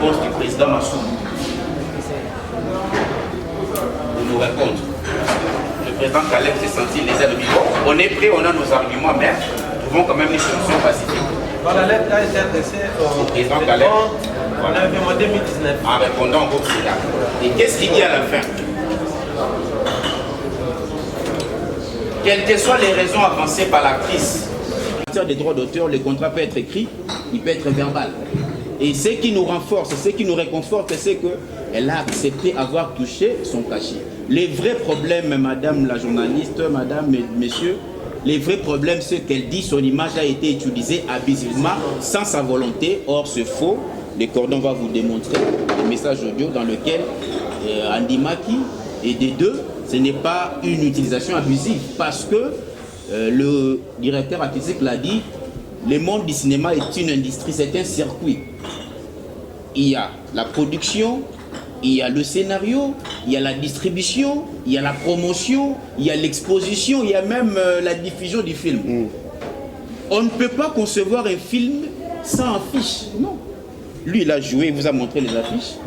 réponse du président Massou de nous répondre. Le président Caleb s'est senti lésé de vivre. On est prêt, on a nos arguments, mais trouvons quand même une solution pacifique. Dans la lettre a été adressée au président Caleb en 2019. En répondant au président. Et qu'est-ce qu'il dit à la fin? Quelles que soient les raisons avancées par l'actrice, en matière des droits d'auteur, le contrat peut être écrit, il peut être verbal. Et ce qui nous renforce, ce qui nous réconforte, c'est qu'elle a accepté avoir touché son cachet. Les vrais problèmes, madame la journaliste, madame, messieurs, les vrais problèmes, c'est qu'elle dit son image a été utilisée abusivement, sans sa volonté. Or, c'est faux. Le cordon va vous démontrer le message audio dans lequel Andy Maki et des deux, ce n'est pas une utilisation abusive. Parce que le directeur artistique l'a dit, le monde du cinéma est une industrie, c'est un circuit. Il y a la production, il y a le scénario, il y a la distribution, il y a la promotion, il y a l'exposition, il y a même la diffusion du film. On ne peut pas concevoir un film sans affiche, non. Lui, il a joué, il vous a montré les affiches.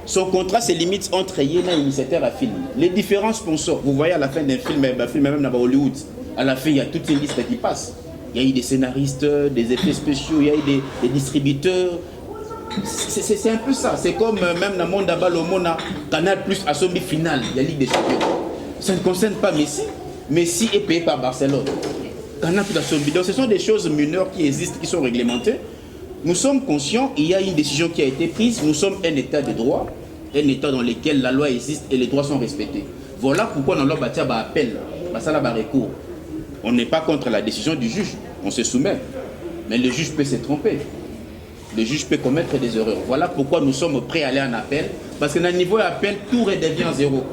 Son contrat se limite entre Yéna et l'initiateur à film. Les différents sponsors, vous voyez à la fin d'un film, même dans Hollywood, à la fin, il y a toute une liste qui passe. Il y a eu des scénaristes, des effets spéciaux, il y a eu des distributeurs. C'est un peu ça. C'est comme même dans le monde d'Abba, le monde Canal Plus à son final, il y a Ligue des Champions. Ça ne concerne pas Messi. Messi est payé par Barcelone. Canal Plus à son bidon. Ce sont des choses mineures qui existent, qui sont réglementées. Nous sommes conscients, il y a une décision qui a été prise. Nous sommes un état de droit, un état dans lequel la loi existe et les droits sont respectés. Voilà pourquoi dans leur bâtiment appel, ça là recours. On n'est pas contre la décision du juge, on se soumet. Mais le juge peut se tromper. Le juge peut commettre des erreurs. Voilà pourquoi nous sommes prêts à aller en appel. Parce que dans le niveau appel, tout redevient zéro.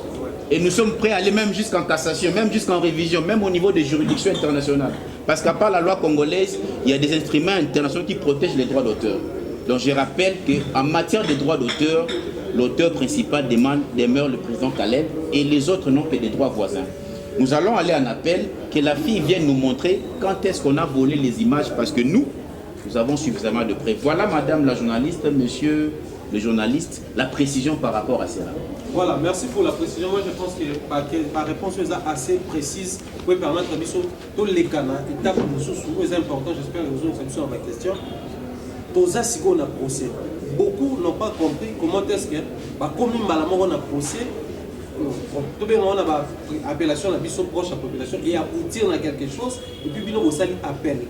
Et nous sommes prêts à aller même jusqu'en cassation, même jusqu'en révision, même au niveau des juridictions internationales. Parce qu'à part la loi congolaise, il y a des instruments internationaux qui protègent les droits d'auteur. Donc je rappelle qu'en matière de droits d'auteur, l'auteur principal demeure le président Caleb et les autres n'ont que des droits voisins. Nous allons aller en appel, que la fille vienne nous montrer quand est-ce qu'on a volé les images, parce que nous avons suffisamment de preuves. Voilà, madame la journaliste, monsieur le journaliste, la précision par rapport à cela. Voilà, merci pour la précision. Moi, je pense que ma réponse est assez précise. Vous pouvez permettre à tous les canaux, étapes c'est important, j'espère que vous avez sur ma question. Tous ces qu'on a procès. Beaucoup n'ont pas compris comment est-ce que, comme on a procès, tout bien on a appellation à la proche à la population et aboutir à quelque chose, et puis on a appel.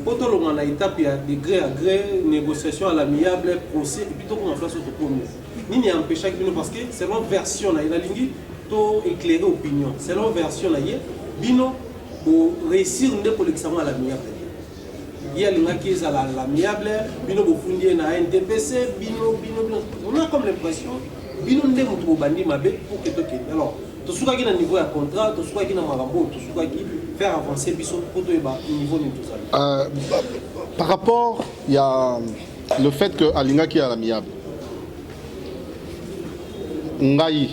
Quand on a une étape, il y a de gré à gré, négociation à l'amiable, procès, et puis on a place au premier. Ni n'y a empêché parce que selon version, il y a une ligne pour éclairer l'opinion. Selon version, il y a pour réussir pour l'examen à l'amiable. Il y a qui est à l'amiable, bino pour fonder na NDPC, bino. On a comme l'impression, bino ne montre pas bandi mabe pour que toque. Alors, tout ce qui est au niveau de contrat, tout ce qui est dans marambo, tout ce qui faire avancer biso pour tout au niveau de tout ça. Par rapport, il y a le fait que Alinga qui est à l'amiable. Ngai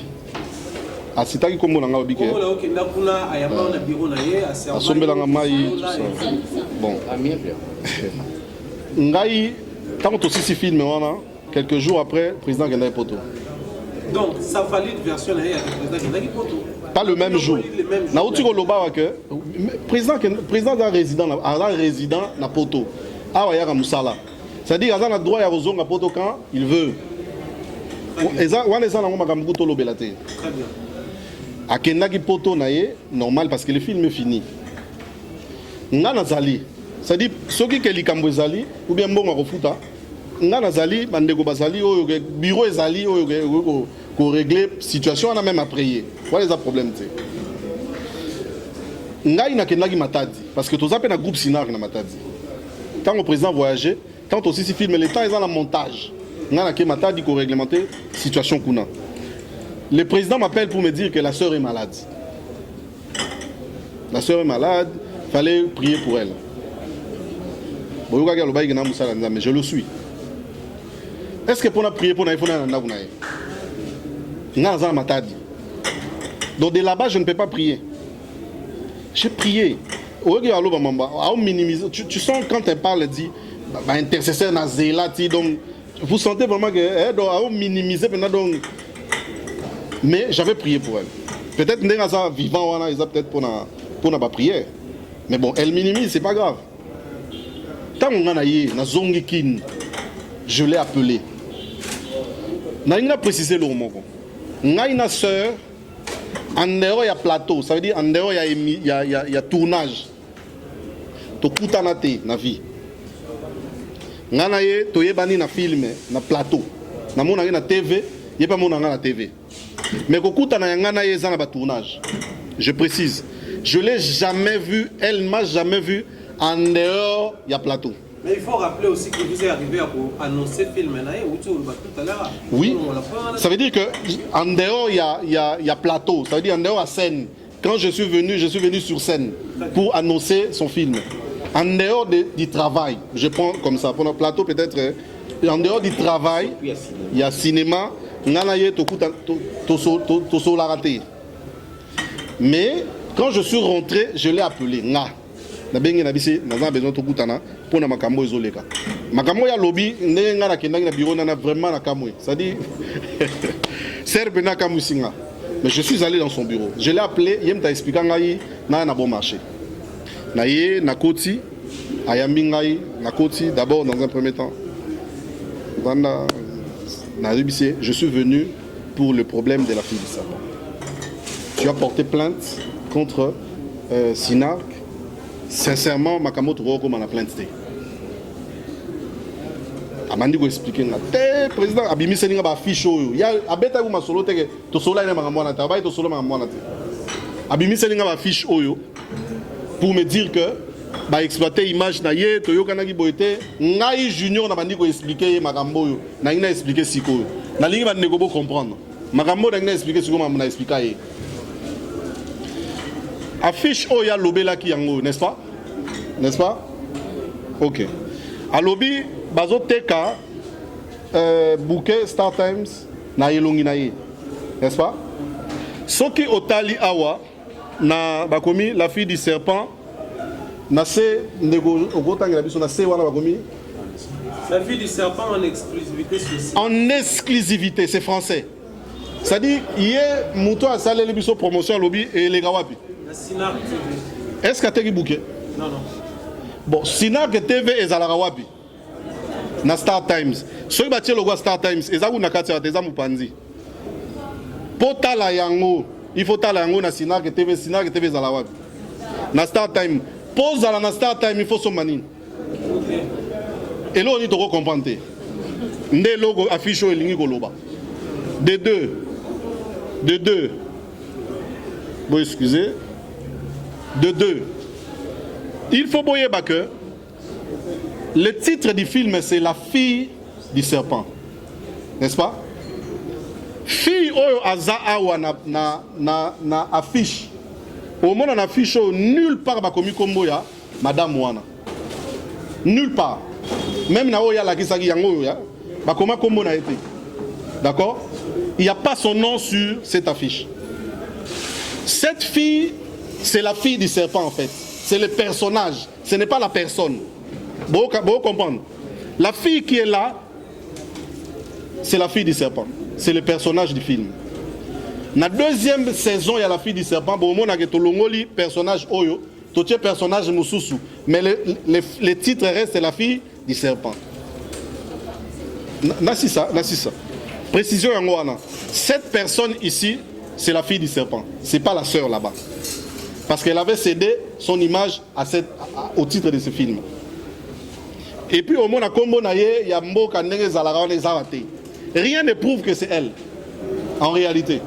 asitaki kombo na nga obike asombelanga mai bon ngai tant tosisi film wana quelques jours après président Gendai Poto. Donc ça valide version avec le président Gendai Poto. Pas le même jour. Na otiko loba que président d'un résident na Poto. Awa ya musala. C'est-à-dire azana droit ya rozonga Poto quand il veut. Très bien. Akendaki poto naye normal parce que le film est fini. Ngana zali, c'est-à-dire ceux qui likambo zali ou bien mbongo refuta. Ngana zali bandeko bazali oyo bureau ezali oyo ko régler situation on a même à prier. Voilà les problèmes té. Ngai nakendaki Matadi parce que toza pe na groupe Sinar na Matadi. Quand le président voyageait, quand aussi si film le temps ils ont la montage. Matadi pour réglementer la situation qu'on a. Le président m'appelle pour me dire que la sœur est malade. La sœur est malade, il fallait prier pour elle. Mais je le suis. Est-ce que pour prier pour elle, il faut Matadi. Donc de là-bas, je ne peux pas prier. J'ai prié. Tu sens quand elle parle, elle dit intercesseur na zélati donc vous sentez vraiment que doit minimiser donc. Mais j'avais prié pour elle. Peut-être que vivant, ils ont peut-être pour la prière. Mais bon, elle minimise, c'est pas grave. Tant qu'on a na zongi kin, je l'ai appelé. Na précisé le mot. Na une sœur, en dehors il y a plateau, ça veut dire en dehors il y a tournage. To kutanate na vie. Ngana ye to yebani na film na plateau. Na mona na TV, yeba mona na TV. Mais kokuta na ngana ye za na ba tournage. Je précise, je l'ai jamais vu, elle m'a jamais vu en dehors il y a plateau. Mais il faut rappeler aussi que vous êtes arrivé à annoncer le film tout à l'heure. Oui, ça veut dire qu'en dehors il y a plateau, ça veut dire en dehors à scène. Quand je suis venu sur scène pour annoncer son film. En dehors du travail, je prends comme ça, pour le plateau peut-être, en dehors du travail, il y a cinéma, mais quand je suis rentré, je l'ai appelé Nga. Na bengi na bisi na za besoin tokutana pona makambo ezoleka makambo ya lobby ndenge nga na kendaki na bureau na vraiment na kamwe ça dit serbe na kamusinga mais je suis allé dans son bureau je l'ai appelé yem ta expliquer ngai na bon marché na ye na koti ayambi ngai na koti d'abord dans un premier temps banda na bisi je suis venu pour le problème de la fille de Satan. Tu as porté plainte contre Sinark. Sincèrement, Makamoto Roko m'a plainte. Amandi ko expliquer nga. Président Abimi Seninga ba fiche oyo. Ya abeta ku masolo teke to sola ina makamwana ta ba to solo makamwana te. Abimi Seninga ba fiche oyo pour me dire que ba exploiter image na ye to yokana ki boete ngai junior na bandi ko expliquer makambo yo. Na ina expliquer siko. Na lingi ba ndeko bo comprendre. Makambo na ina expliquer siko na expliquer ye. Affiche Oya Lobela qui yango, n'est-ce pas? N'est-ce pas? Ok. A lobby, bazo teka bouquet Star Times na yelongi na ye. N'est-ce pas? Soki Otali Awa na bakomi la fille du serpent na se ndego ogotanga biso na se wana bakomi la fille du serpent en exclusivité sur en exclusivité, c'est français. Ça dit hier Mouto a salé le biso promotion lobby et les gawapi. Est-ce que tu as bouquet? Non, non. Bon, Sinark TV est à la Rawapi. Na Star Times. Si tu as le Star Times, et ça vous n'avez pas de Potala yango, il faut tala yango na Sinark TV est à la Rawapi. Na Star Times. Pose à la Star Times, il faut son mani. Et là, on dit de comprendre. Ndé logo affiche au lingi goloba. De deux. Bon, excusez. De deux. Il faut boyer que le titre du film c'est La fille du serpent. N'est-ce pas? Fille oyo aza awa na affiche. Au moins on affiche nulle part ba komi kombo ya madame wana. Nulle part. Même na oya la kisaki yango ya ba koma kombo na été. D'accord? Il n'y a pas son nom sur cette affiche. Cette fille, c'est la fille du serpent en fait. C'est le personnage, ce n'est pas la personne. Vous comprenez? La fille qui est là, c'est la fille du serpent. C'est le personnage du film. Dans la deuxième saison, il y a la fille du serpent. Bon, on a le personnage Oyo, tout le personnage Moussoussou. Mais le titre reste c'est la fille du serpent. C'est ça. Précision en cette personne ici, c'est la fille du serpent. Ce n'est pas la sœur là-bas. Parce qu'elle avait cédé son image au titre de ce film. Et puis au monde à Kombo il y a Mboka Ndenge Zalara Nezarate. Rien ne prouve que c'est elle. En réalité.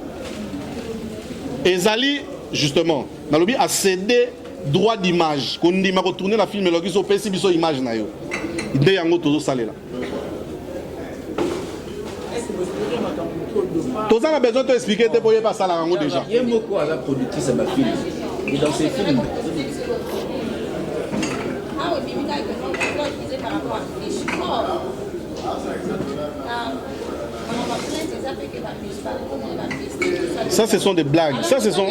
Et Zali, justement, Nalobi a cédé droit d'image. Quand on dit retourner la film, il a fait une image. Il y a un autre salé là. Tout ça, on a besoin de t'expliquer, tu peux pas ça là déjà. Il y a beaucoup à la productrice de ma film. Et dans ces films. Ça, ce sont des blagues. Ça, ce sont.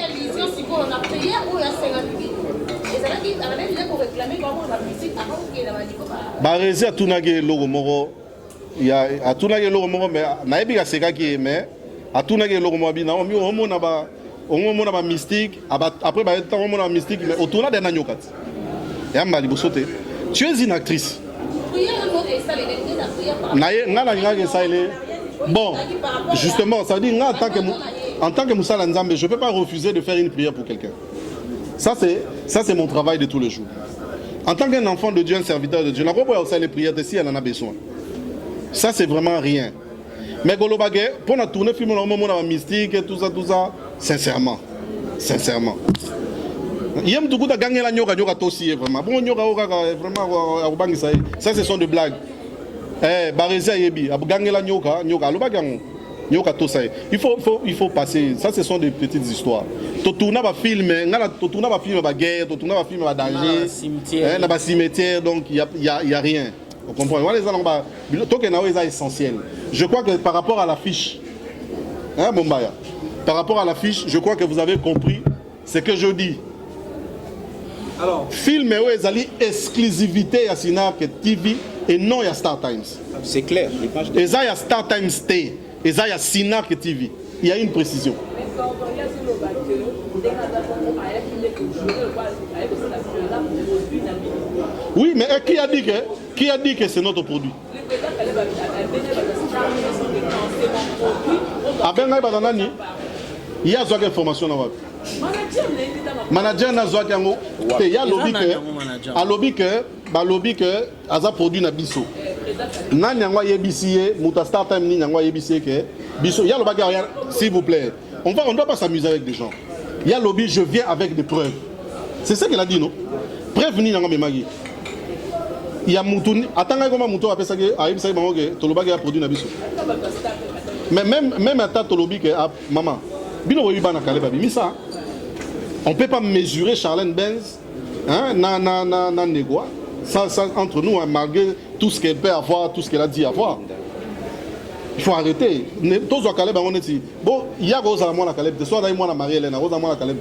Bah, réussi à tout naguer logo moro. il y a atuna ke loko moko mais na ebi ka seka ki mais atuna ke loko mobi na on mona ba mystique après ba temps on mona mystique mais autour de na nyokat ya mbali bosote tu es une actrice na ngana ngaka ça il bon justement ça dit nga en tant que Moussala Nzambe je peux pas refuser de faire une prière pour quelqu'un. Ça c'est mon travail de tous les jours. En tant qu'un enfant de Dieu, un serviteur de Dieu, on n'a pas aussi les prières de si elle en a besoin. Ça c'est vraiment rien. Mais Golobage, pour la tournée film on a mystique et tout ça, sincèrement. Yem tout a gagné la nyoka aussi vraiment. Bon nyoka vraiment ça ce sont des blagues. Barézia yebi, a gagné la nyoka Lobagang. Il faut passer. Ça, ce sont des petites histoires. Totouna va filmer, totouna va filmer la guerre, totouna va filmer la danger, la cimetière, donc il y a rien. Vous comprenez? C'est essentiel. Je crois que par rapport à l'affiche, Bombaya, par rapport à l'affiche, je crois que vous avez compris ce que je dis. Alors, film est exclusivité à Sinark TV et non à Star Times. C'est clair. Et ça, il y a Star Times T. Et ça, il y a Sinark TV. Il y a une précision. Oui, mais qui a dit que c'est notre produit? Il y a une information là-bas. Manager n'a pas de il y a lobby que Aza produit na biso. Nan yangwa yebisiye muta start time ni yangwa yebisiye que biso il y a le bagarre s'il vous plaît. On doit pas s'amuser avec des gens. Il y a lobby je viens avec des preuves. C'est ça qu'elle a dit non. Preuve ni yangwa memagi. Il y a Moutouni, attends comment Moutou appelle ça que Aïm Saïd Mamogue, Tolobaga a produit Nabiso. Mais même à Tolobi que maman, Bino Wibana Kaleba Bimisa. On ne peut pas mesurer Charlène Benz, na négoa. Ça, entre nous, hein, malgré tout ce qu'elle peut avoir, tout ce qu'elle a dit avoir. Il faut arrêter. Tous les Caleb, on est ici. Bon, il y a Rosa Moana Caleb, soit d'ailleurs moi Marie-Hélène, Rosa Moana Caleb.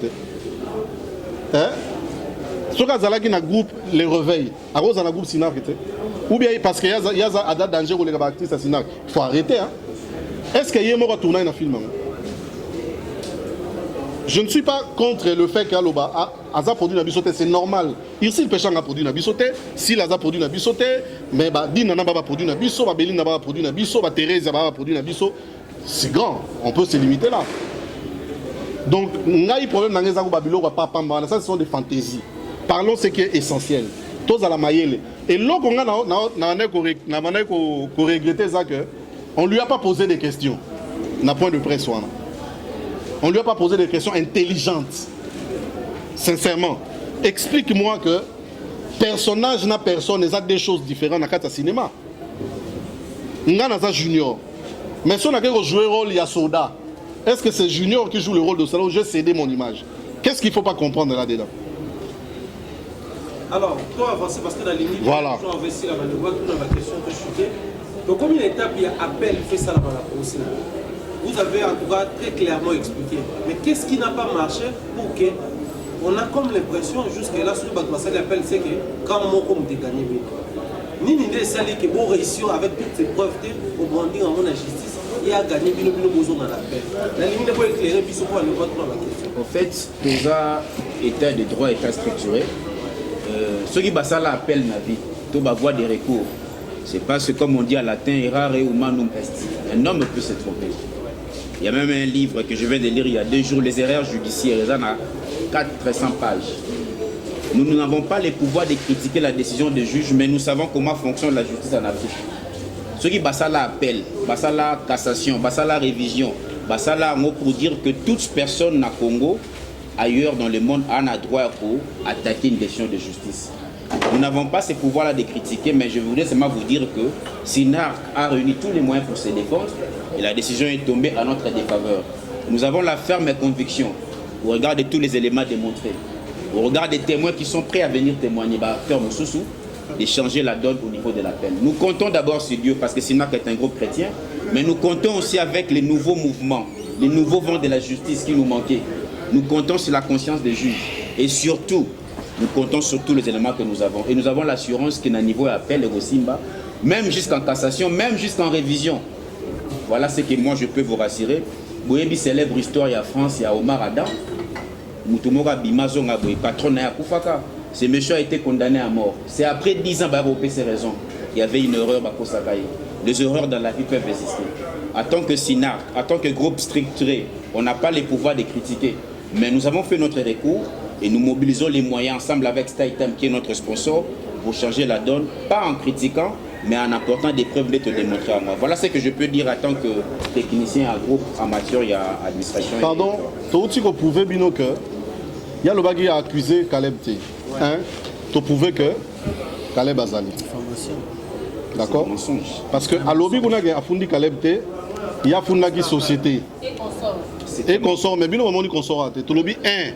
Hein? Ce que Zalaki na groupe les réveille. À Rosa na groupe Sinar ou bien parce qu'il y a Ada danger ou les actrices à Sinar. Il faut arrêter. Hein? Est-ce qu'il y a un mot à tourner dans un film? Je ne suis pas contre le fait qu'Aloba a produit Nabisoté, c'est normal. Ici, le péchant a produit Nabisoté, si a produit Nabisoté, mais Dina n'a pas produit Nabiso, Béline n'a pas produit Nabiso, Thérèse n'a pas produit Nabiso. C'est grand, on peut se limiter là. Donc, il y a un problème dans les Babylon, ça ce sont des fantaisies. Parlons ce qui est essentiel. Tous à la maïele. Et là, on a regretté ça que on ne lui a pas posé des questions. N'a point de presse. On ne lui a pas posé des questions intelligentes. Sincèrement. Explique-moi que personnage n'a personne, ils ont des choses différentes dans le cinéma. Il y a un junior. Mais si on a joué le rôle, il y a Soda. Est-ce que c'est Junior qui joue le rôle de Soda ou j'ai cédé mon image? Qu'est-ce qu'il ne faut pas comprendre là-dedans? Alors, toi avancer parce que dans la limite, voilà. On va essayer la question que je suis. Donc, combien d'étapes il y a appel fait ça là-bas la procédure? Vous avez en tout cas très clairement expliqué. Mais qu'est-ce qui n'a pas marché pour que on a comme l'impression jusque-là, sur le bac l'appel, c'est que quand on a gagné, ni l'idée c'est que vous réussissez avec toutes ces preuves au brandir en mon justice, il a gagné bien besoin dans l'appel. La limite pour éclairer, puis pour aller voir la question. En fait, dans un état de droit, état structuré, ceux qui passent à l'appel, tout va voir des recours. C'est parce que, comme on dit en latin, errare humanum est. Un homme peut se tromper. Il y a même un livre que je viens de lire il y a 2 jours, Les erreurs judiciaires, il y en a 400 pages. Nous n'avons pas le pouvoir de critiquer la décision des juges, mais nous savons comment fonctionne la justice en Afrique. Ceux qui passent à l'appel, passent à la cassation, passent à la révision, passent à la mot pour dire que toute personne à Congo, ailleurs dans le monde, a un droit pour attaquer une décision de justice. Nous n'avons pas ce pouvoir-là de critiquer, mais je voudrais seulement vous dire que Sinark a réuni tous les moyens pour se défendre et la décision est tombée à notre défaveur. Nous avons la ferme conviction, au regard de tous les éléments démontrés, au regard des témoins qui sont prêts à venir témoigner, de changer la donne au niveau de la peine. Nous comptons d'abord sur Dieu parce que Sinark est un groupe chrétien, mais nous comptons aussi avec les nouveaux mouvements, les nouveaux vents de la justice qui nous manquaient. Nous comptons sur la conscience des juges et surtout, nous comptons sur tous les éléments que nous avons. Et nous avons l'assurance qu'à un niveau appel et au Simba, même jusqu'en cassation, même jusqu'en révision. Voilà ce que moi je peux vous rassurer. Boyebi célèbre histoire, il y a France, il y a Omar Adam. Moutoumora Bimazonga, patron de Koufaka. Ce monsieur a été condamné à mort. C'est après 10 ans, qu'il ses raisons. Il y avait une erreur à Kosakaï. Les erreurs dans la vie peuvent exister. En tant que SINAR, en tant que groupe structuré, on n'a pas le pouvoir de critiquer. Mais nous avons fait notre recours et nous mobilisons les moyens ensemble avec StyTime qui est notre sponsor pour changer la donne, pas en critiquant, mais en apportant des preuves de te démontrer à moi. Voilà ce que je peux dire en tant que technicien à groupe amateur et à administration. Pardon, tu pouvez dire que il y a le bagage à accuser Caleb T. Hein? Tu pouvais que Caleb Azali. D'accord? Parce que à l'objet qu'on a fondé Caleb T, il y a fondé une société. Et consort, mais bien au moment où consort, tu lobby 1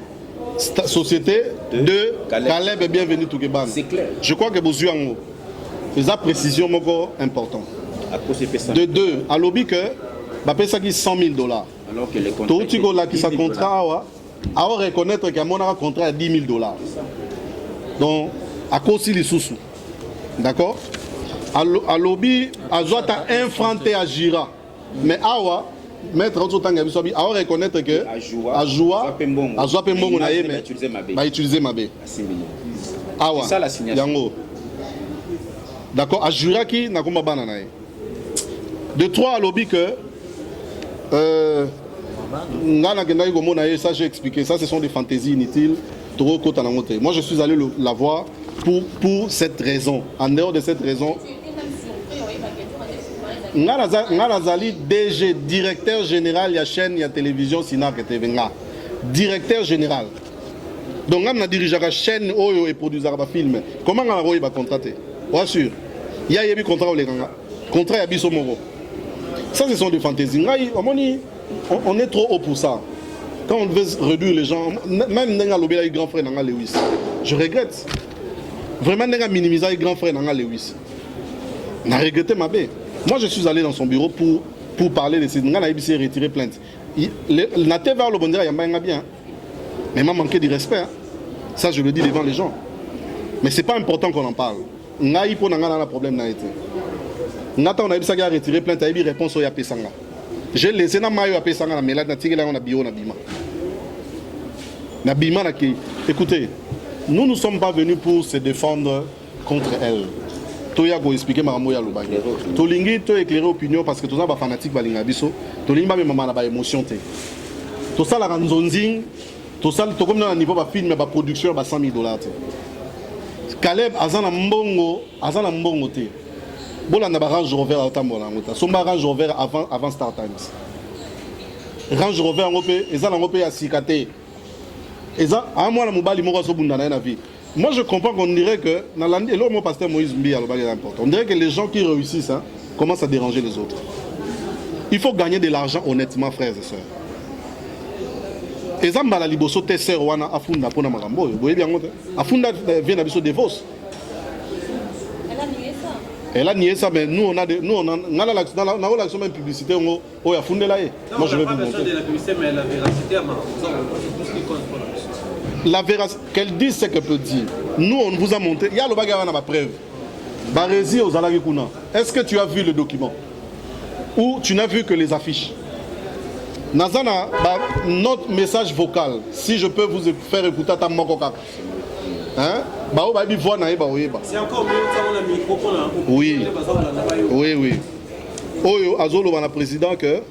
société, 2 Caleb est bienvenu tout Keban. C'est clair. Je crois que vous avez une précision importante. De 2, à lobby que bah ça qui $100 000. Alors que les contrats qui sa contrat à reconnaître qu'il y a un contrat à $10 000. Donc à cause les sous. D'accord? À lobby à Zoata infranté à Gira. Mais awa mettre autre temps à reconnaître que à joie à Zoapembongo na mais va utiliser ma bé. Awa. C'est ça la signature. D'accord, à Jura qui n'a pas banana. De 3 à lobby que ça j'ai expliqué, ça ce sont des fantaisies inutiles. Moi je suis allé la voir pour cette raison. En dehors de cette raison, Ngalazali DG, directeur général de la chaîne de télévision Sinar Ketevenga. Directeur général. Donc on a dirigé la chaîne et produit un film. Comment on va contrater? Bien sûr. Il y a un contrat au Léganga. Contrat à Bissomoro. Ça, ce sont des fantaisies. On est trop haut pour ça. Quand on veut réduire les gens, même dans le grand frère Nanga Lewis, je regrette. Vraiment, on a minimisé le grand frère Nanga Lewis. On a regretté ma baie. Moi, je suis allé dans son bureau pour parler de ces. On a retiré plainte. La TV le bon dire, il y a bien. Mais il m'a manqué de respect. Ça, je le dis devant les gens. Mais ce n'est pas important qu'on en parle. On a eu un problème. On a retiré plainte, il y a réponse au Yapesanga. J'ai laissé na mayo à Pesanga, mais là, on a bio, na bima. Na bima, écoutez, nous ne sommes pas venus pour se défendre contre elle. Toya go expliquer Maramoya Lubagi. Tolingi, to éclairer opinion parce que tout ça va fanatique balinga biso. Tolingi ba maman na ba émotion té. Tout ça la ranzonzing, tout ça to comme dans niveau ba film ba production ba $100 000 té. Caleb azana mbongo té. Bon, on a Range Rover à Tambola. On a Range Rover avant Star Times. Range Rover en Europe, ils ont en Europe à Sikate. Ils ont un mois la mobile mora so bunda na vie. Moi je comprends qu'on dirait que dans l'année là mon pasteur Moïse Mbi a le bagage important. On dirait que les gens qui réussissent commencent à déranger les autres. Il faut gagner de l'argent honnêtement, frères et sœurs. Et ça mbala liboso te sœur wana afunda pona makambo. Vous voyez bien afunda vient na biso Devos. Elle a nié ça, mais nous on a dans l'action même publicité, on a fondé là. Moi je vais vous montrer. De la publicité, mais la véracité à tout ce qui compte pour la mission. La véracité, qu'elle dise ce qu'elle peut dire. Nous on vous a montré, il y a le bagage à ma preuve. Barézi aux Alagikuna. Est-ce que tu as vu le document? Ou tu n'as vu que les affiches? Nazana, notre message vocal, si je peux vous faire écouter ta mokoka. Hein? C'est encore mieux on a micro qu'on a. Oui. Oui. Oyo azolo bana président que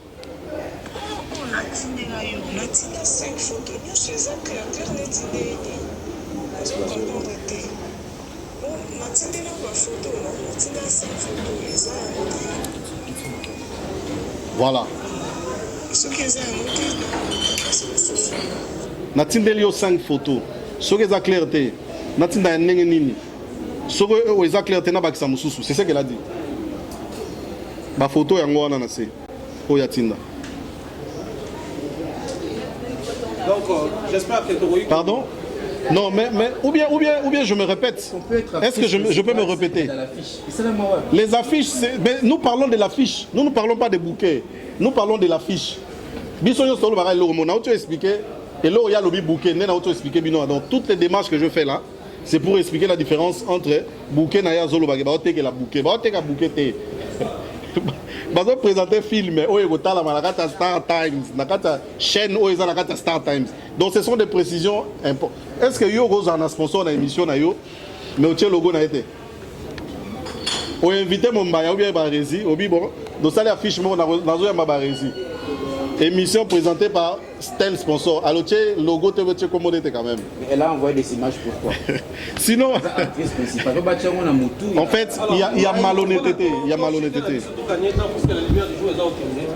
voilà. Natindeli yo 5 photos. Ce que ça clarté. Natinda ndenge nini. Ce que ça clarté na bakisa mususu. C'est ce qu'elle a dit. Ba photo yango wana na se. Oya tinda. Donc j'espère que tu. Pardon? Non, mais ou bien je me répète. Est-ce que je peux me répéter? Les affiches, mais nous parlons de l'affiche. Nous ne parlons pas des bouquets. Nous parlons de l'affiche. Bisonyo solo barai lo mona, tu expliquer. Et là il y a le bouquet, nena tu expliquer bino. Donc toutes les démarches que je fais là, c'est pour expliquer la différence entre bouquet na ya zolo ba que la bouquet ka bouquet te bazo présenter film oyo kotala malakata Star Times nakata chaîne oyo za nakata Star Times. Donc ce sont des précisions importantes. Est-ce que yo goza na sponsor na émission na yo mais o tie logo na été o invité mon mbaya ou bien Barési obi bon donc ça les affiche mo na zo ya Barési. Émission présentée par tel sponsor. Alors, tu sais, logo, tu veux commander quand même. Elle a envoyé des images pourquoi? Sinon, en fait, il y a malhonnêteté. Il y a malhonnêteté.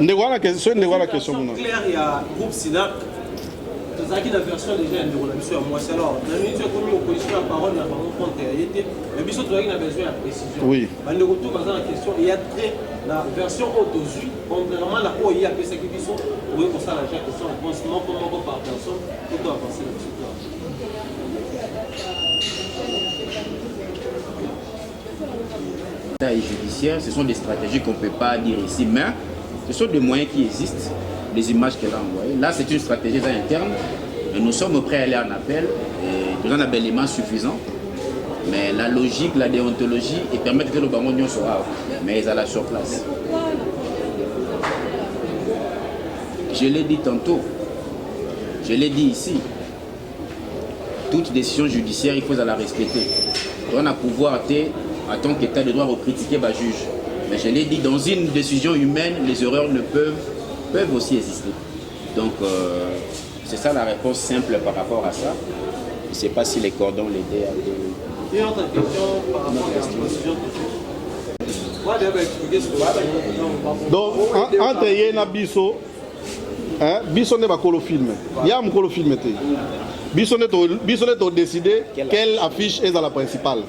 Ne voilà la question. Claire, il y a groupe Sinac. C'est ça qui est la version déjà de la mission à moi. Alors, la minute où commis opposition à parole, n'a pas compte. Mais bien sûr, tu as besoin de précision. Oui. Mais le retour dans la question, il y a très la version autosuite, contrairement à la quoi il y a que c'est qui sont. Oui, pour ça, la question, réponse non par personne, tout doit avancer là-dessus. Judiciaire, ce sont des stratégies qu'on ne peut pas dire ici, mais ce sont des moyens qui existent, les images qu'elle a envoyées. Là, c'est une stratégie interne, mais nous sommes prêts à aller en appel, et nous en avons des éléments suffisants. Mais la logique, la déontologie, et permettre que le Bangon soit, mais ils allaient sur place. Je l'ai dit tantôt, je l'ai dit ici, toute décision judiciaire, il faut la respecter. On a pouvoir, en tant qu'État de droit, critiquer le juge. Mais je l'ai dit, dans une décision humaine, les erreurs peuvent aussi exister. Donc, c'est ça la réponse simple par rapport à ça. Je ne sais pas si les cordons l'aidaient à... Et autre question par rapport à la décision de... Donc, entre Yéna Bisso, Bisso n'est pas le film. Il y a un film. Bisso n'est décidé quelle affiche est dans la principale.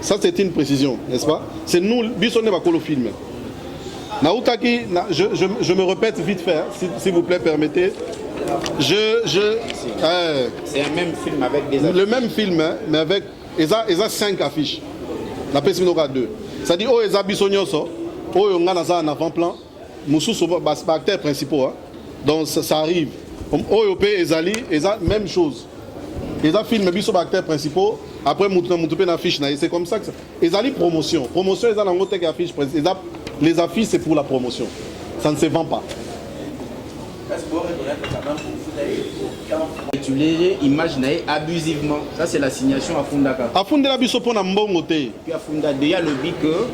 Ça, c'est une précision, n'est-ce pas? C'est nous, Bisso n'est pas le film. Je me répète vite fait, s'il vous plaît, permettez. C'est un même film avec des affiches. Le même film, mais avec 5 affiches. La PSM aura 2. C'est-à-dire, oh, ils ont Bissonioso, oh, ils ont un avant-plan, Moussou sont acteurs principaux. Donc, ça arrive. Oh, ils ont même chose. Ils ont filmé Bissou acteurs principaux, après, ils ont une affiche. C'est comme ça que ça. Ils ont promotion. Promotion, ils ont un autre affiche. Les affiches, c'est pour la promotion. Ça ne se vend pas. Utiliser image abusivement. Ça, c'est l'assignation à Fundaka. À Fundaka, Bisso pour un bon côté. Puis à Fundaka, il y a le but que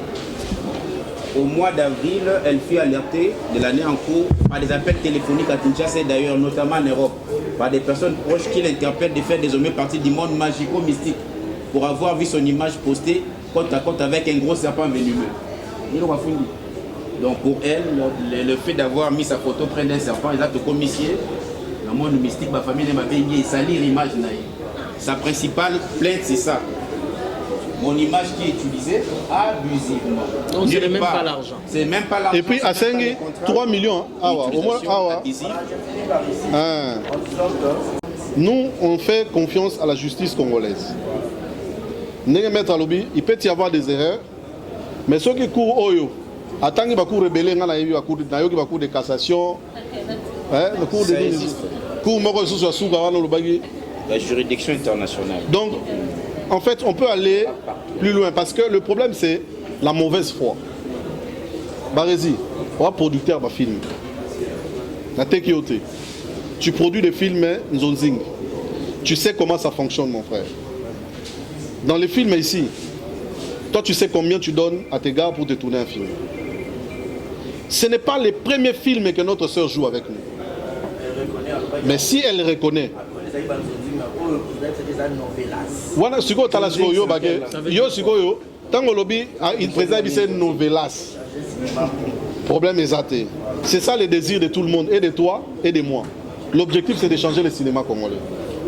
au mois d'avril, elle fut alertée de l'année en cours par des appels téléphoniques à Kinshasa et d'ailleurs, notamment en Europe, par des personnes proches qui l'interpellent de faire désormais partie du monde magico-mystique pour avoir vu son image postée côte à côte avec un gros serpent venimeux. Donc pour elle, le fait d'avoir mis sa photo près d'un serpent, il a tout commissié. Le monde mystique, ma famille m'a bien salir l'image. Sa principale plainte, c'est ça. Mon image qui est utilisée abusivement. Donc c'est même pas l'argent. C'est même pas l'argent. Et puis à 5, 3 millions. Au moins, nous, on fait confiance à la justice congolaise. Il peut y avoir des erreurs, mais ceux qui courent Oyo, attends qu'il va courir rebelle, il va courir de cassation, le cours de la juridiction internationale. Donc, en fait, on peut aller plus loin parce que le problème, c'est la mauvaise foi. Barési, producteur de film. La Tekiote. Tu produis des films Nzonzing. Tu sais comment ça fonctionne, mon frère. Dans les films ici, toi, tu sais combien tu donnes à tes gars pour te tourner un film. Ce n'est pas les premiers films que notre soeur joue avec nous. Mais si elle reconnaît, voilà, si tu as yo, tango lobby, il présente une novelas. Problème exact. C'est ça le désir de tout le monde, et de toi, et de moi. L'objectif, c'est de changer le cinéma congolais.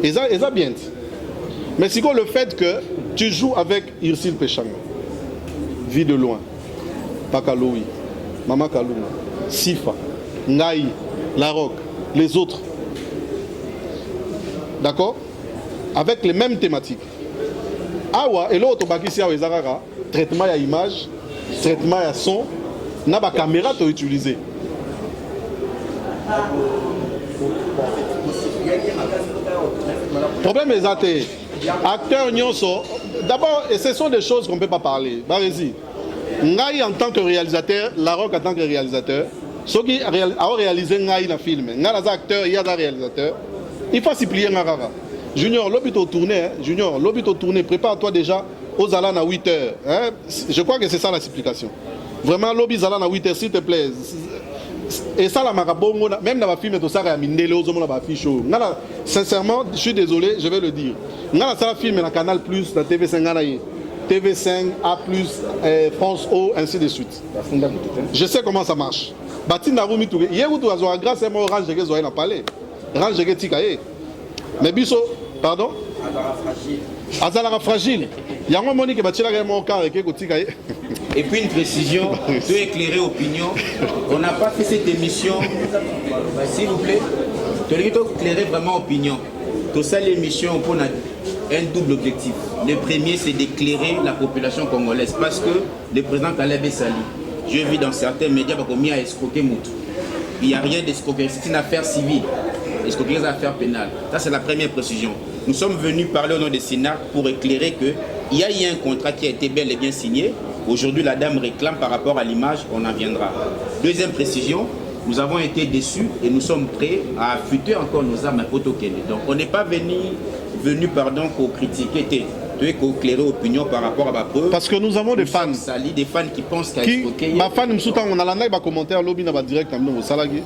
Et ça bien. Mais c'est quoi le fait que tu joues avec Irsil Péchang, Vie de loin, Pakaloui, Mama Kaluma, Sifa, Ngaï, Larok, les autres. D'accord? Avec les mêmes thématiques. Awa, et l'autre, traitement à image, traitement à son, n'a pas caméra à utiliser. Problème est Acteur Nyonso, d'abord, et ce sont des choses qu'on ne peut pas parler. Vas-y. Ngai en tant que réalisateur, Larocque en tant que réalisateur, ceux qui ont réalisé Ngai dans le film, Ngai est acteur, il y a des réalisateurs, il faut s'y plier Ngarara. Junior, l'hôpital tourné, Junior, l'hôpital tourné, prépare-toi déjà aux alans à 8 heures. Hein? Je crois que c'est ça la explication. Vraiment, l'hôpital alans à 8 heures, s'il te plaît. Et ça, la marabongo, même dans ma film, tout ça, sincèrement, je suis désolé, je vais le dire. Dans la film, dans Canal+, dans TV5, TV5, A+, France O, ainsi de suite. Je sais comment ça marche. Bati Narumi Touré. Hier, vous avez grâce à moi, Orange de Gézoé n'a parlé. Orange de Gétikaye. Mais Bisso, pardon? Azalara fragile. Il y a un moment qui bâtit la mon car et qui Tikaye. Et puis une précision, peut éclairer opinion. On n'a pas fait cette émission, s'il vous plaît. Tu dois éclairer vraiment opinion. Tout ça, l'émission, on a un double objectif. Le premier, c'est d'éclairer la population congolaise. Parce que le président Caleb Sali, je vis dans certains médias, il a escroqué Moutou. Il n'y a rien d'escroquer. C'est une affaire civile. Escroquer une affaire pénale. Ça, c'est la première précision. Nous sommes venus parler au nom des Sénats pour éclairer qu'il y a eu un contrat qui a été bel et bien signé. Aujourd'hui, la dame réclame par rapport à l'image, on en viendra. Deuxième précision, nous avons été déçus et nous sommes prêts à affûter encore nos armes à Potokene. Donc, on n'est pas venu pour critiquer, pour éclairer l'opinion par rapport à ma preuve. Parce que nous avons des fans. Des fans qui pensent qu'à escroquer. Ma fan, on a la commentaire, lobby n'a pas direct au salarié.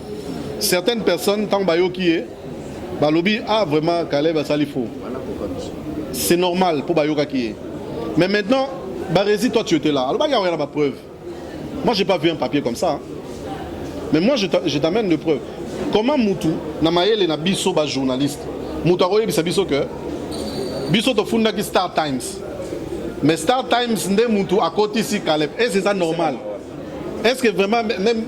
Certaines personnes, tant que qui est, lobby a vraiment Caleb Salifo. C'est normal pour Bayoka qui est. Mais maintenant, Barési, toi tu étais là. Alors, il y a ma preuve. Moi, je n'ai pas vu un papier comme ça. Hein. Mais moi, je t'amène de preuves. Comment Moutou, Namaël et Nabiso, journaliste, Moutou a dit que Biso to funda qui Star Times. Mais Star Times, n'est Moutou à côté ici, Caleb. Est-ce que c'est ça normal? Est-ce que vraiment, même.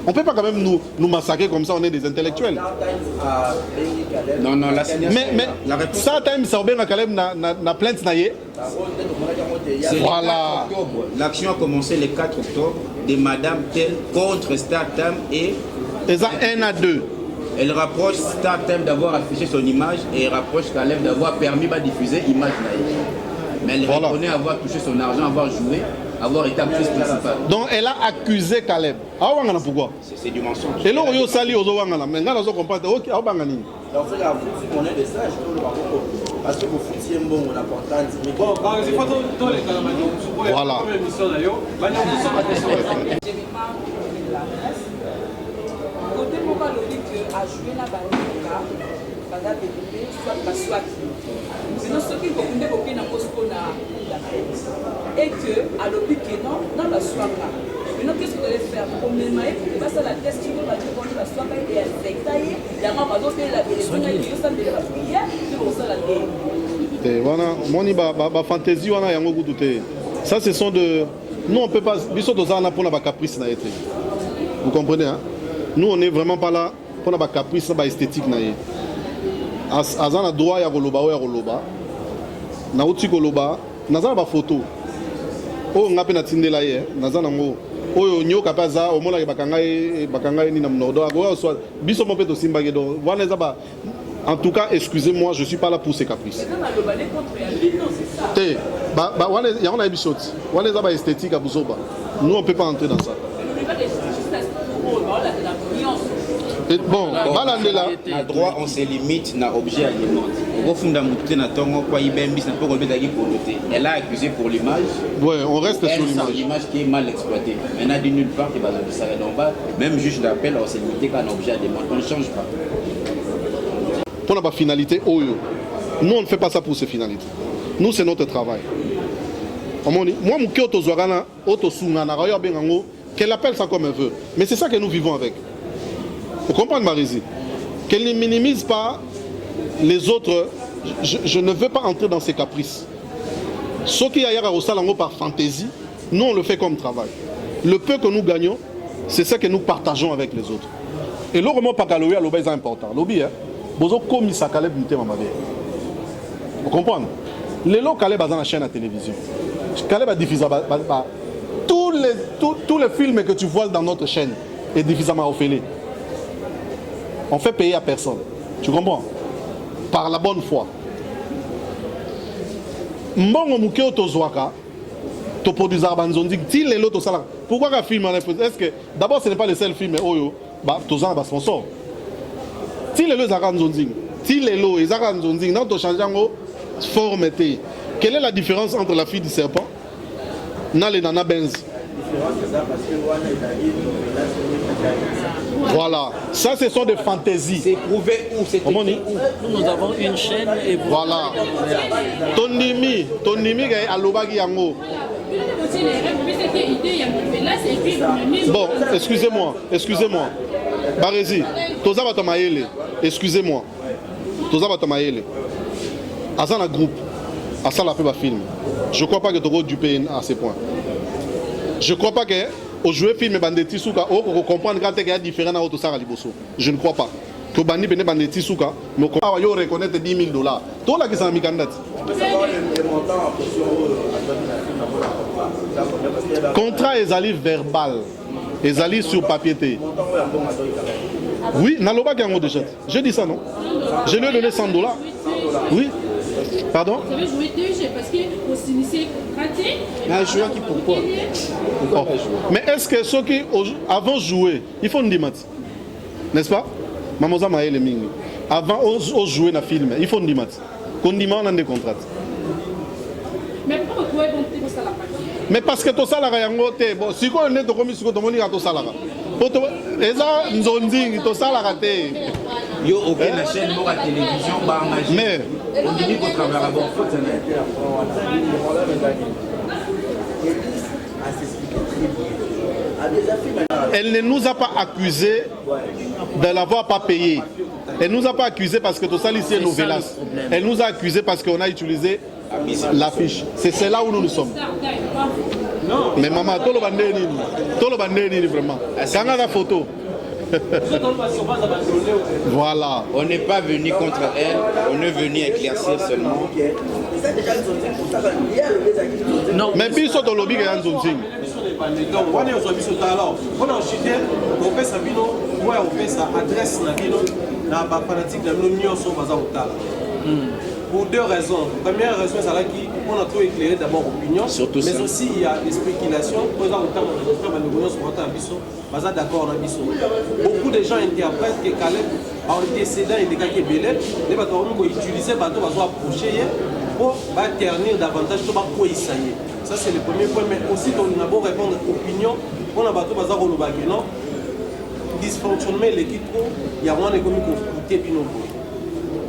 On ne peut pas quand même nous massacrer comme ça, on est des intellectuels. Non, là, mais Star Times, ça a bien Caleb na plainte naïe. Voilà. L'action a commencé le 4 octobre de Madame Tel contre Star Times et ça 1 à 2. Elle rapproche Star Times d'avoir affiché son image et elle rapproche Caleb d'avoir permis de diffuser l'image naïe. Mais elle reconnaît avoir touché son argent, avoir joué, avoir été actrice principale. Donc elle a accusé Caleb. Pourquoi? C'est du mensonge. Et là, on sali aux Owangana. Mais là, on comprend. Ok, on va gagner. Donc, c'est la on est des sages, parce que vous foutiez un bon, on a porté. Bon, il faut tous les Calamaniens. Voilà. Côté pourquoi le dit que a joué la banane pendant développé soit pas soit sinon ce qui vous connaît aucun en cause qu'on a et que à l'hôpital non dans la soirée maintenant qu'est-ce que vous allez faire pour me mettre pour que ça la test qui va dire qu'on la soirée et affecter il y a pas d'autre la élection qui ça de la prière pour ça la et voilà moni ba fantaisie wana yango kututé ça ce sont de nous on peut pas biso tozana pour na caprice na été vous comprenez hein. Nous, on n'est vraiment pas là pour la caprice, la esthétique. Azana droit ya koloba ou ya koloba. Na uti koloba, nazana ba photo. O ngape na tindela ye, nazana ngo. O nyoka paza, o mona bakanga ni na mnodo. Ago so biso mo peto simba gedo. Wana zaba. En tout cas, excusez-moi, je ne suis pas là pour ces caprices. Té, wana ya on a bisot. Wana zaba esthétique à buzoba. Nous, on peut pas entrer dans ça. Bon, à droit, on se limite à l'objet alimentaire. Elle a accusé pour l'image. Oui, on reste sur l'image. L'image qui est mal exploitée. Maintenant, d'une nulle part, même juge d'appel, on s'est limité qu'à un objet alimentaire. On ne change pas. Pour la finalité, nous, on ne fait pas ça pour ces finalités. Nous, c'est notre travail. Moi, qu'elle appelle ça comme elle veut. Mais c'est ça que nous vivons avec. Vous comprenez, Marésie? Qu'elle ne minimise pas les autres. Je ne veux pas entrer dans ces caprices. Ce qui est au salango par fantaisie, nous on le fait comme travail. Le peu que nous gagnons, c'est ça que nous partageons avec les autres. Et le roman Pakaloya, c'est important. Lobby, hein? Bozo komi sa Caleb Mouté Mamabé. Vous comprenez? Les lots Caleb dans la chaîne à télévision. Caleb a diffusé tous les films que tu vois dans notre chaîne est diffusé à Ophélie. On fait payer à personne. Tu comprends? Par la bonne foi. mbongo muke otozwaka to produisera banzonzi ti lelo to sala pourquoi ka film est-ce que d'abord ce n'est pas le seul film oyo ba tozana ba sponsor ti lelo ezaka nzonzi ti lelo ezaka nzonzi na to changer ngo forme te. Quelle est la différence entre la fille du serpent na le nana benz? Voilà, ça ce sont des fantaisies. C'est prouvé où? C'est Comment on dit? Nous avons une chaîne et vous... Voilà. Tonimi alobaki yango. Bon, excusez-moi. Barézi, toza bato mayele. Excusez-moi. Toza bato mayele. Asa na groupe. Asa la fait ba film. Je crois pas que Togo du pays à ce point. Je crois pas que au jouer film bandeti souka on comprendre quand il y a différent dans auto ça liboso. Je ne crois pas. Que bandi bene bandeti souka mais on va reconnaître $10,000. Tout là qui sont mikanda. Contrat ezali verbal. Ezali sur papier té. Oui, naloba qui en déjà. Je dis ça non. Je lui ai donné $100. Oui. Pardon? Vous avez joué 2 jeux parce que vous initiez raté. Un joueur qui pourquoi? Oh. Mais est-ce que ceux qui avant jouer, il faut une dimate, n'est-ce pas? Mamoza Maël Mingi. Avant de jouer dans le film, il faut une dimate. Qu'on dimate dans des contrats. Mais pourquoi vous pouvez monter ça la partie? Mais parce que tout ça la yango te bon si on est de commis sur tout monde tout ça là. Poto eza nzonzi tout ça la raté. Yo aucune chaîne pour la télévision ba engagé. Mais on dit qu'on travaille à bon faute. elle ne nous a pas accusé de l'avoir pas payé. Elle nous a pas accusé parce que tout ça ici est novelas. Elle nous a accusé parce qu'on a utilisé l'affiche. C'est celle-là où nous sommes. Non. Mais maman, tout le bandé vraiment. Quand on a la photo. Voilà. On n'est pas venu contre elle, on est venu éclaircir seulement. Non. Mais puis sur le lobby, il y a un zone. Donc, on est aujourd'hui sur alors, on a chuté, on fait sa bino, ouais, on fait sa adresse na bino, na ba fanatique de l'union sur bazar hotel. Pour 2 raisons. Première raison, c'est là qu'on a trop éclairé d'abord l'opinion, mais ça. aussi il y a des spéculations. Bazar hotel, on a fait sur hotel biso, bazar d'accord na biso. Beaucoup de gens interprètent que Caleb a antécédent et des cas qui belé, les bateaux ont utilisé bateau bazar approcher pour ternir davantage tout bas quoi y sailler. Ça c'est le premier point, mais aussi on a beau répondre aux opinions, on a bateau bazar au lobaki non. Dysfonctionnement l'équipe il y a moins d'économie pour coûter pino.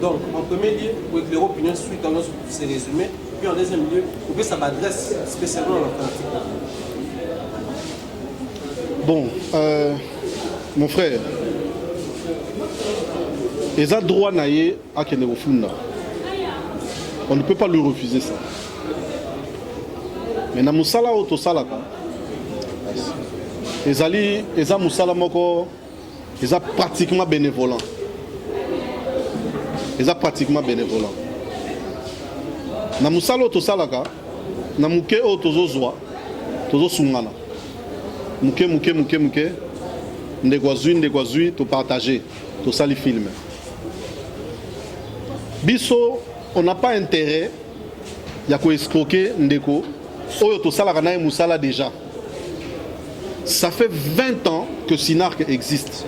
Donc en premier lieu, pour éclairer l'opinion suite à ces résumés, puis en deuxième lieu, pour que ça m'adresse spécialement à la pratique. Bon, mon frère, les droits naïe à Kenegofunda. On ne peut pas lui refuser ça. Mais na musala auto salaka. Ezali eza musala moko eza pratiquement bénévolant. Eza pratiquement bénévolant. Na musala auto salaka na muke auto zozwa tozo sungana. Muke ndegwazui to partager to sali film. Biso on n'a pas intérêt ya ko escroquer ndeko oyo to sala kana musala déjà. Ça fait 20 ans que Sinark existe.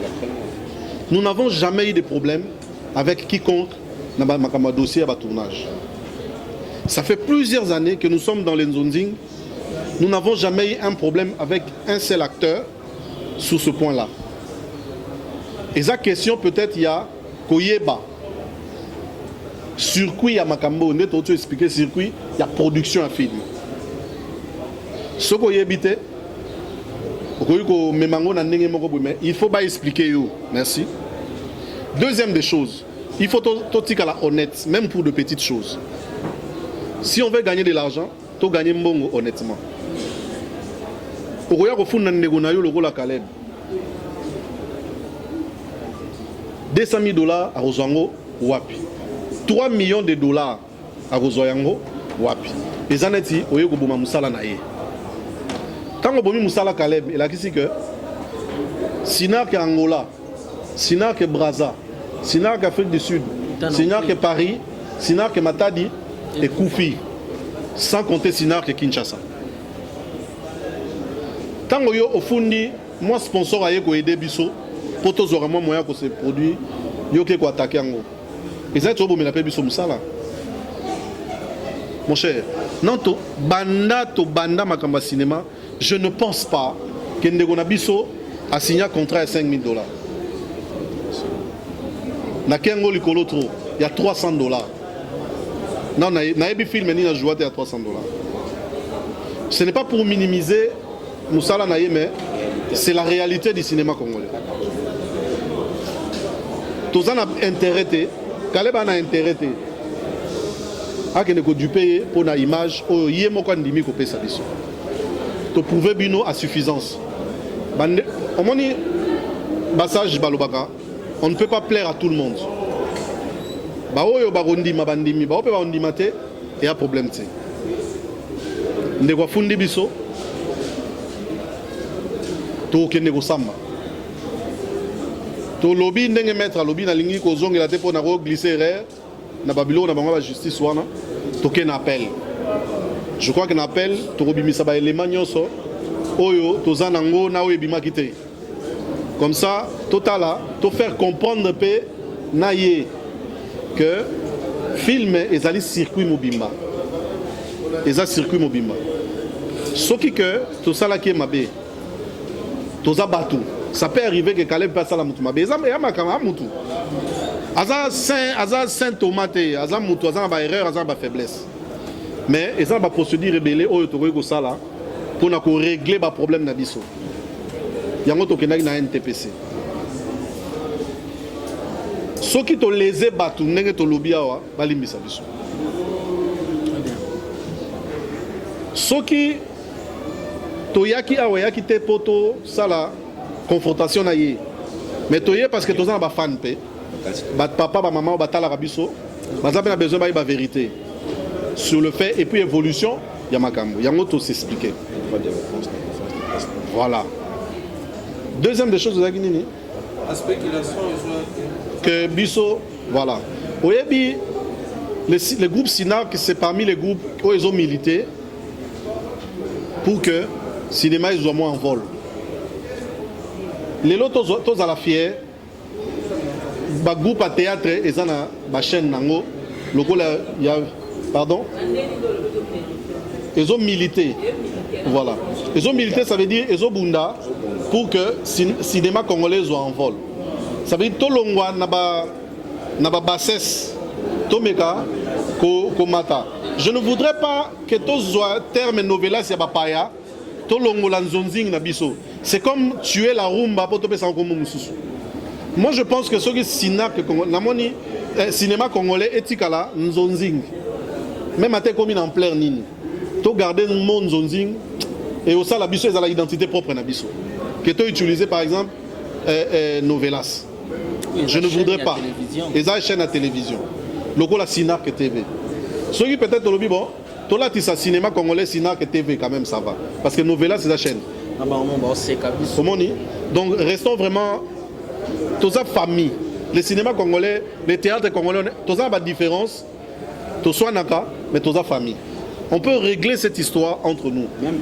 Nous n'avons jamais eu de problème avec quiconque dans ma dossier à tournage. Ça fait plusieurs années que nous sommes dans les Nzonzing. Nous n'avons jamais eu un problème avec un seul acteur sur ce point-là. Et sa question peut-être il y a Koyeba. Circuit à Makambo, on est expliqué circuit, il y a production à film. Ce qu'on y habite, il faut pas expliquer. Merci. Deuxième des choses, il faut tout la honnête, même pour de petites choses. Si on veut gagner de l'argent, il faut gagner mbongo honnêtement. $200 000 à Rosango, wapi. 3 millions de dollars à Rosango, wapi. Les annetis, on y a musala naïe. Quand on a musala Caleb, il a dit que Sinark Angola, Sinark Brazza, Sinark Afrique du Sud, Sinark Paris, Sinark Matadi et Koufi. sans compter Sinar et Kinshasa. Tant que au fundi, moi sponsor a aider biso pour tous vraiment moyen que ce produit yo ke ko attaquer ngo. Et ça tu me l'appelle biso musala. Mon cher, non to banda makamba cinéma, je ne pense pas que Ndego Nabiso a signé un contrat à $5 000. Na kengo likolo trop, il y a $300. Non, na ebi film ni na joué à $300. Ce n'est pas pour minimiser Moussala Naye, mais c'est la réalité du cinéma congolais. Tous en a intérêt, Kaleba a intérêt à que nous du payer pour une image au yémo quand dimi kopé sa biso. To prouver bino à suffisance. On moni bassage balobaka, on ne peut pas plaire à tout le monde. Ba oyo barondi mabandimi, ba ope ba ondimate et un problème té. Ndeko fundi biso to kende ko samba. To lobby ndenge mettre lobby na lingi ko zongela te pona ko glisser erreur na Babylone na bango ba justice wana to ken appel. Je crois qu'un appel to robimisa ba élément nyonso oyo to zanango na oyo bima kité. Comme ça totala to faire comprendre pe na ye que film ezali circuit mobimba. Eza circuit mobimba. Soki que to sala ki mabe. Toza batu. Ça peut arriver que Caleb passe à la moutou. Mais ça ma kama moutou. Aza saint tomate, aza moutou, aza ba erreur, aza ba faiblesse. Mais eza ba procédure rebelle oyo to ko sala pour na ko régler ba problème na biso. Yango to kenaki na NTPC. Soki to lese batu ndenge to lobia wa balimbisa biso. Soki to yaki awa yaki te poto sala confrontation na ye. Mais to ye parce que to za ba fan pe. Ba papa ba maman ba tala rabiso. Ba za a besoin ba ba vérité sur le fait et puis évolution ya makambo. Yango to s'expliquer. Voilà. Deuxième des choses ezaki nini? Spéculation que biso voilà. Oyebi les groupes SINAC c'est parmi les groupes où ils ont milité pour que le cinéma soit moins en vol. Les autres tous à la fière, le groupe à théâtre et la chaîne Nango, il y a pardon, ils ont milité. Voilà. Ils ont milité, ça veut dire ils ont bunda pour que le cinéma congolais soit en vol. Ça veut dire que tout le monde n'a pas bassesse, tout le monde. Je ne voudrais pas que tous les termes novelas soient papaya, tout le monde lanzonzing na biso. C'est comme tuer la rumba pour te faire comme mususu. Moi je pense que ce qui est cinéma congolais etikala nzonzing. Même à comme en plein nini. Tu garder le monde nzonzing et au sein la biso a l'identité propre na biso. Que tu utiliser par exemple novelas. Je ne voudrais pas. Et ça chaîne à télévision. Logo la Sinac TV. Ceux qui peut-être le bon, tout là tu sais cinéma congolais Sinac TV quand même ça va. Parce que novelas c'est la chaîne. Donc restons vraiment tous la famille. Le cinéma congolais, le théâtre congolais, tous la différence. Tous soit naka, mais tous la famille. On peut régler cette histoire entre nous. Même